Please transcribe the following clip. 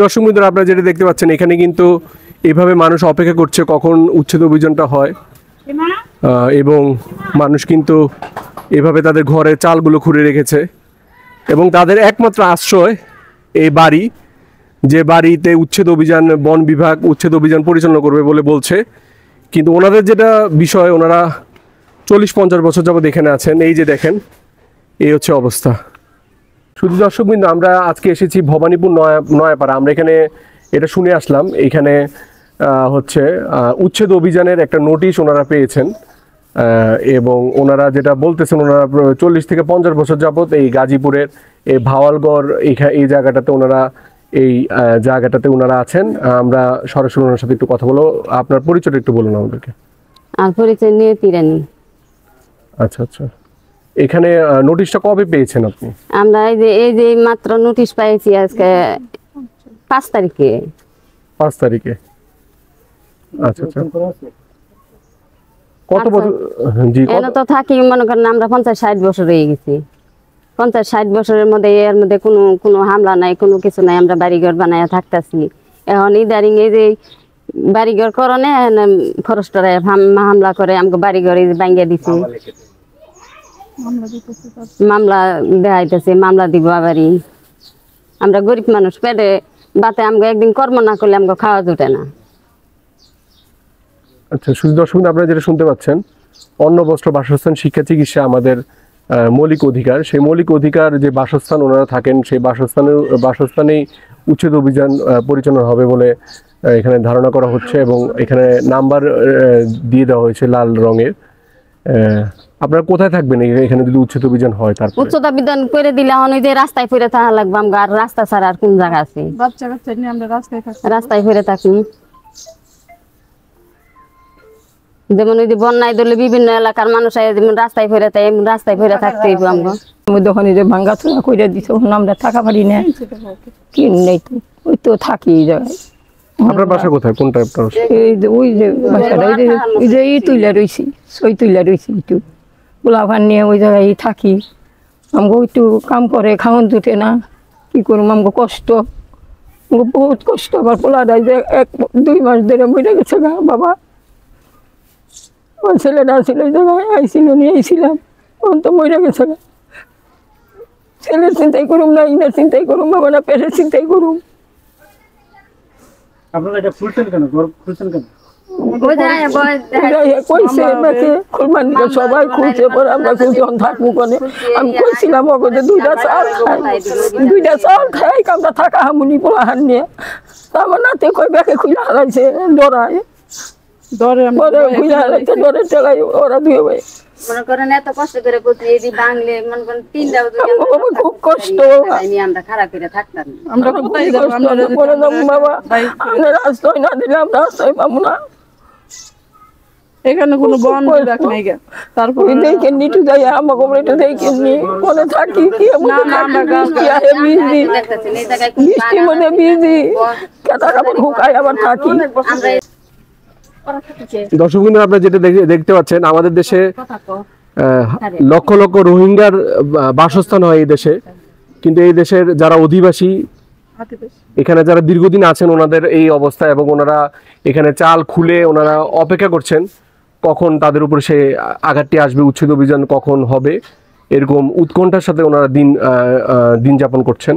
দর্শক বন্ধুরা, আপনারা যেটা দেখতে পাচ্ছেন এখানে কিন্তু এইভাবে মানুষ অপেক্ষা করছে কখন উচ্ছেদ অভিযানটা হয়, এবং মানুষ কিন্তু এভাবে তাদের ঘরে চালগুলো খুঁড়ে রেখেছে এবং তাদের একমাত্র আশ্রয় এই বাড়ি, যে বাড়িতে উচ্ছেদ অভিযান বন বিভাগ উচ্ছেদ অভিযান পরিচালনা করবে বলে বলছে। কিন্তু ওনাদের যেটা বিষয়, ওনারা 40-50 বছর যাবত এখানে আছেন। এই যে দেখেন, এই হচ্ছে অবস্থা। শুধু দর্শকবৃন্দ, আমরা আজকে এসেছি ভবানীপুর নয়াপাড়া। আমরা এখানে এটা শুনে আসলাম, এখানে হচ্ছে উচ্ছেদ অভিযানের একটা নোটিশ ওনারা পেয়েছেন, এবং ওনারা যেটা বলতেছেন, ওনারা 40 থেকে 50 বছর যাবত এই গাজীপুরের এই ভাওয়ালগড় এই জায়গাটাতে ওনারা আছেন। আমরা সরাসরি ওনার সাথে একটু কথা বলবো। আপনার পরিচয়টা একটু বলুন আমাদেরকে। আর পরিচয় নিয়ে তিরানি। আচ্ছা আচ্ছা, এখানে নোটিশটা কবে পেয়েছেন আপনি? আমরা এই যে মাত্র নোটিশ পাইছি আজকে 5 তারিখে। 5 তারিখে। আচ্ছা আচ্ছা, কত বছর? জি, এনে তো থাকি মনে করেন আমরা 50-60 বছর হয়ে গেছি। 50-60 বছরের মধ্যে এর মধ্যে কোনো হামলা নাই, কোনো কিছু নাই। আমরা বাড়িঘর বানায় থাকতেছি। এখন ইদারিং এই যে বাড়িঘর করণে ফরেস্টরে হামলা করে আমাকে বাড়িঘর ভাঙ্গিয়ে দিছে, মামলা দেখাইতেছে, মামলা দিব আবারই। আমরা গরিব মানুষ, পেটে বাতে আমাকে একদিন কর্ম না করলে আমাকে খাওয়া জুটে না। আচ্ছা, শুধু দর্শক আপনারা যেটা শুনতে পাচ্ছেন, অন্ন, বস্ত্র, বাসস্থান, শিক্ষা, চিকিৎসা আমাদের মৌলিক অধিকার। সেই মৌলিক অধিকার যে বাসস্থান ওনারা থাকেন, সেই বাসস্থানেই উচ্ছেদ অভিযান পরিচালনা হবে বলে এখানে ধারণা করা হচ্ছে, এবং এখানে নাম্বার দিয়ে দেওয়া হয়েছে লাল রঙের। আপনারা কোথায় থাকবেন এখানে যদি উচ্ছেদ অভিযান হয়? তারপর উচ্ছেদ অভিযান করে দিলে এখন ওই যে রাস্তায় ফিরে থাকা লাগবে। আমরা আর রাস্তা ছাড়া আর কোন জায়গা আছে? বাচ্চা নিয়ে আমরা রাস্তায় ফিরে থাকি। যেমন ওই যে বন্যায় ধরলে বিভিন্ন এলাকার মানুষ যেমন রাস্তায় ফিরে থাকে, রাস্তায় ফিরে থাকতে হইব। আমরা ওখানে যে ভাঙ্গা চোরা করে দিছে, আমরা থাকা পারি না, কি নেই তো, ওই তো থাকি এই জায়গায়। আপনার বাসা কোথায়? কোনটা আপনার? এই যে ওই যে বাসাটা, ওই যে এই তুইলা রয়েছি, সই তুইলা রয়েছি, একটু পোলাভান নিয়ে ওই জায়গায় থাকি। আমাকে একটু কাম করে খাওয়ান জুটে না, কি করবো, আমাকে কষ্ট, আমাকে বহুত কষ্ট। আবার পোলাটাই যে 1-2 মাস ধরে মরে গেছে গা বাবা। ওই ছেলেটা ছিল ওই জায়গায়, আইছিল নিয়ে আইছিলাম, তখন তো মরে গেছে গা। ছেলের চিন্তাই করুম না, ইনার চিন্তাই করুম বাবা, না পেটের চিন্তাই করুম। আপনারা এটা খুলছেন কেন? ঘর খুলছেন কেন? সবাই খুঁজছে, পরে আমরা থাকবো কোনে। আমি কইছিলাম ওকে যে 2টা চাল খাই আমরা থাকা হামুনি পোলাহান নিয়ে। আমার নাতে কই ব্যাকে খুলে হারাইছে, ডরায় খুলে হারাইছে, ডরে টেলাই ওরা দুয়ে ভাই। মনে করেন এত কষ্ট করে বাংলে মনে করেন 3টা খুব কষ্ট, আমরা খারাপ করে থাকতাম। আমরা বাবা, আমরা রাস্তায় না দিলে আমরা রাস্তায় পাবো না। এখানে কোনো বন বিভাগ নাই। তারপরে দেখে নিটু যাই আমাকে একটু দেখে নি মনে থাকি কি বৃষ্টির মধ্যে বিজি কেটা কাপড় হুকাই আবার থাকি। দর্শক বন্ধুরা, আপনারা যেটা দেখতে পাচ্ছেন, আমাদের দেশে লক্ষ লক্ষ রোহিঙ্গার বাসস্থান হয় এই দেশে, কিন্তু এই দেশের যারা অধিবাসী, এখানে যারা দীর্ঘদিন আছেন, ওনাদের এই অবস্থা, এবং ওনারা এখানে চাল খুলে ওনারা অপেক্ষা করছেন কখন তাদের উপর সে আঘাতটি আসবে, উচ্ছেদ অভিযান কখন হবে, এরকম উৎকণ্ঠার সাথে ওনারা দিন যাপন করছেন।